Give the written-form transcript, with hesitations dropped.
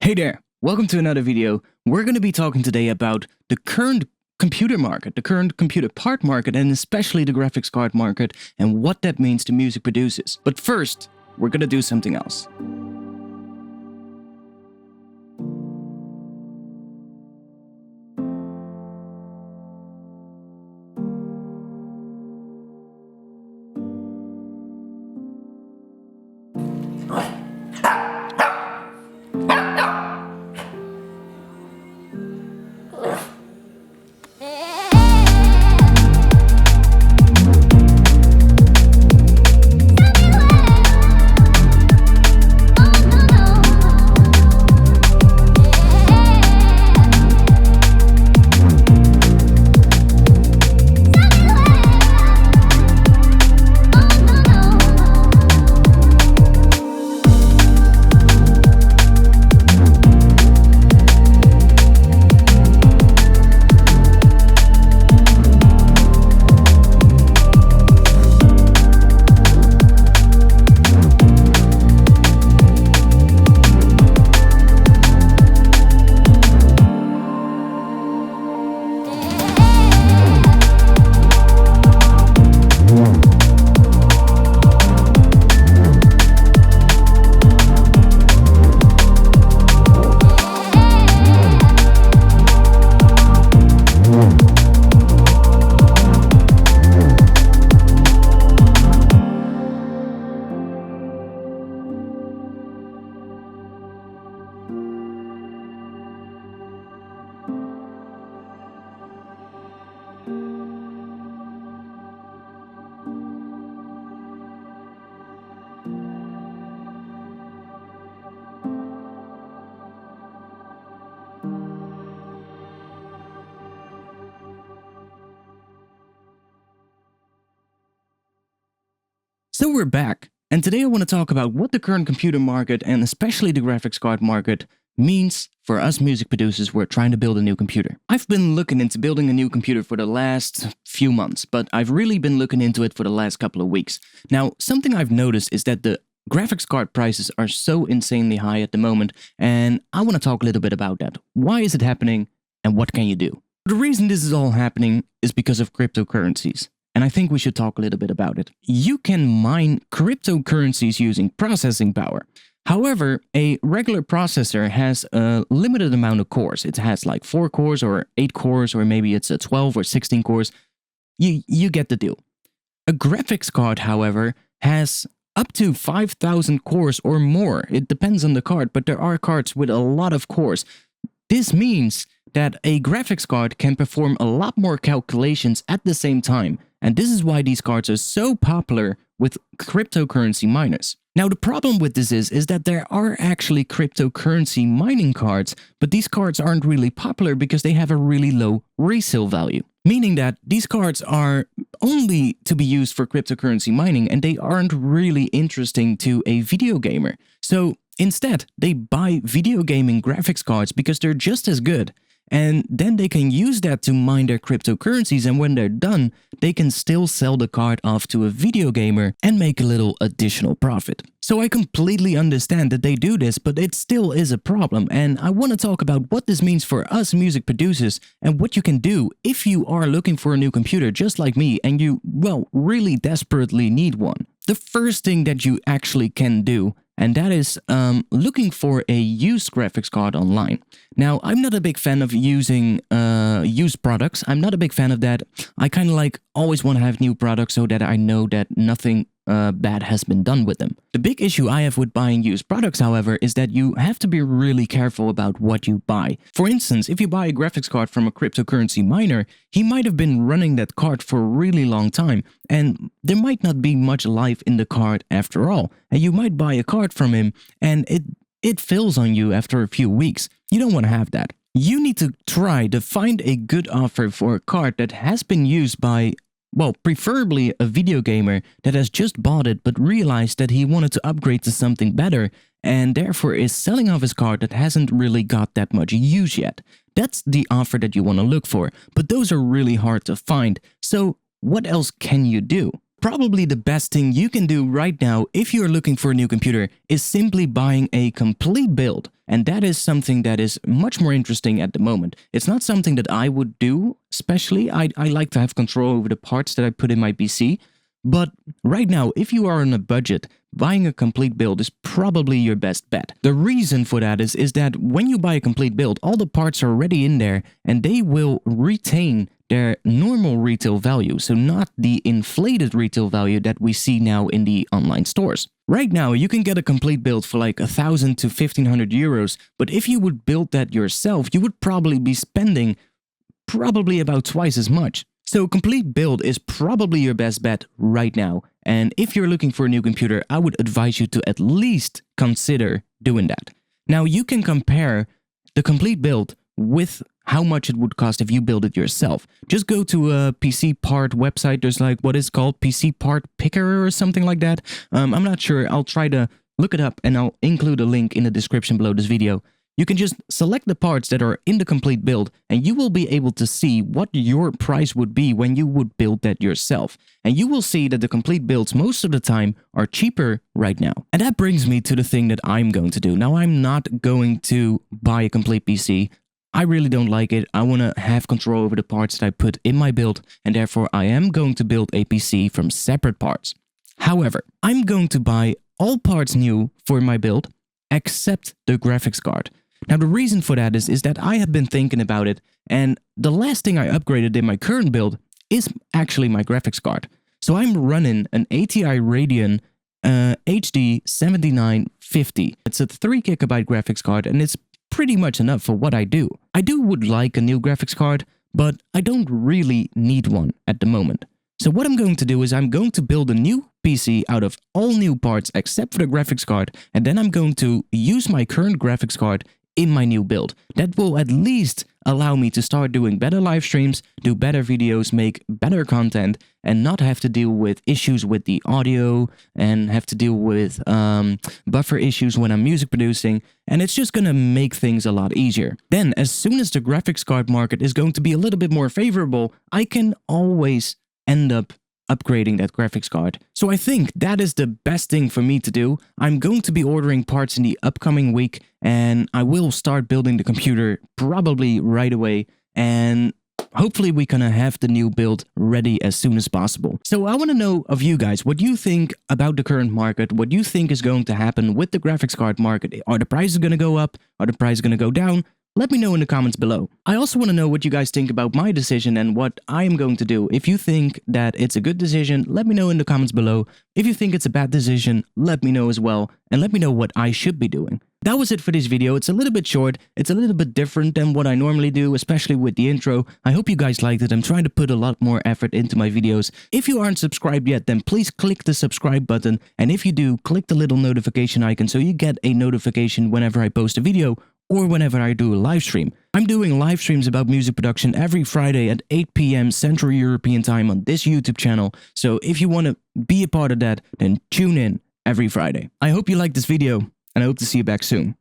Hey there, welcome to another video. We're going to be talking today about the current computer market, the current computer part market, and especially the graphics card market and what that means to music producers. But first, we're going to do something else. So we're back, and today I want to talk about what the current computer market and especially the graphics card market means for us music producers who are trying to build a new computer. I've been looking into building a new computer for the last few months, but I've really been looking into it for the last couple of weeks. Now, something I've noticed is that the graphics card prices are so insanely high at the moment, and I want to talk a little bit about that. Why is it happening, and what can you do? The reason this is all happening is because of cryptocurrencies. And I think we should talk a little bit about it. You can mine cryptocurrencies using processing power. However, a regular processor has a limited amount of cores. It has like 4 cores or 8 cores, or maybe it's a 12 or 16 cores. You get the deal. A graphics card, however, has up to 5,000 cores or more. It depends on the card, but there are cards with a lot of cores. This means that a graphics card can perform a lot more calculations at the same time. And this is why these cards are so popular with cryptocurrency miners. Now, the problem with this is that there are actually cryptocurrency mining cards, but these cards aren't really popular because they have a really low resale value. Meaning that these cards are only to be used for cryptocurrency mining and they aren't really interesting to a video gamer. So instead, they buy video gaming graphics cards because they're just as good. And then they can use that to mine their cryptocurrencies, and when they're done, they can still sell the card off to a video gamer and make a little additional profit. So I completely understand that they do this, but it still is a problem, and I want to talk about what this means for us music producers and what you can do if you are looking for a new computer just like me and you, well, really desperately need one. The first thing that you actually can do, and that is looking for a used graphics card online. Now, I'm not a big fan of using used products. I'm not a big fan of that. I kind of like always want to have new products so that I know that nothing bad has been done with them. The big issue I have with buying used products, however, is that you have to be really careful about what you buy. For instance, if you buy a graphics card from a cryptocurrency miner, he might have been running that card for a really long time, and there might not be much life in the card after all. And you might buy a card from him, and it fails on you after a few weeks. You don't want to have that. You need to try to find a good offer for a card that has been used by, well, preferably a video gamer that has just bought it but realized that he wanted to upgrade to something better and therefore is selling off his card that hasn't really got that much use yet. That's the offer that you want to look for, but those are really hard to find. So what else can you do? Probably the best thing you can do right now if you're looking for a new computer is simply buying a complete build. And that is something that is much more interesting at the moment. It's not something that I would do, especially. I like to have control over the parts that I put in my PC. But right now, if you are on a budget, buying a complete build is probably your best bet. The reason for that is that when you buy a complete build, all the parts are already in there and they will retain their normal retail value, so not the inflated retail value that we see now in the online stores. Right now, you can get a complete build for like 1,000 to 1,500 euros, but if you would build that yourself, you would probably be spending probably about twice as much. So complete build is probably your best bet right now. And if you're looking for a new computer, I would advise you to at least consider doing that. Now you can compare the complete build with how much it would cost if you build it yourself. Just go to a PC part website. There's like what is called PC part picker or something like that. I'm not sure. I'll try to look it up and I'll include a link in the description below this video. You can just select the parts that are in the complete build and you will be able to see what your price would be when you would build that yourself. And you will see that the complete builds most of the time are cheaper right now. And that brings me to the thing that I'm going to do. Now, I'm not going to buy a complete PC. I really don't like it. I want to have control over the parts that I put in my build, and therefore I am going to build a PC from separate parts. However, I'm going to buy all parts new for my build except the graphics card. Now, the reason for that is that I have been thinking about it, and the last thing I upgraded in my current build is actually my graphics card. So I'm running an ATI Radeon HD 7950. It's a 3GB graphics card, and it's pretty much enough for what I do. I would like a new graphics card, but I don't really need one at the moment. So what I'm going to do is I'm going to build a new PC out of all new parts except for the graphics card, and then I'm going to use my current graphics card in my new build. That will at least allow me to start doing better live streams, do better videos, make better content, and not have to deal with issues with the audio and have to deal with buffer issues when I'm music producing, and it's just gonna make things a lot easier. Then, as soon as the graphics card market is going to be a little bit more favorable, I can always end up upgrading that graphics card. So I think that is the best thing for me to do. I'm going to be ordering parts in the upcoming week, and I will start building the computer probably right away, and hopefully we're gonna have the new build ready as soon as possible. So I want to know of you guys, what you think about the current market, what you think is going to happen with the graphics card market. Are the prices going to go up? Are the prices going to go down? Let me know in the comments below. I also want to know what you guys think about my decision and what I am going to do. If you think that it's a good decision, let me know in the comments below. If you think it's a bad decision, let me know as well, and let me know what I should be doing. That was it for this video. It's a little bit short. It's a little bit different than what I normally do, especially with the intro. I hope you guys liked it. I'm trying to put a lot more effort into my videos. If you aren't subscribed yet, then please click the subscribe button. And if you do, click the little notification icon so you get a notification whenever I post a video or whenever I do a live stream. I'm doing live streams about music production every Friday at 8 PM Central European Time on this YouTube channel. So if you want to be a part of that, then tune in every Friday. I hope you liked this video, and I hope to see you back soon.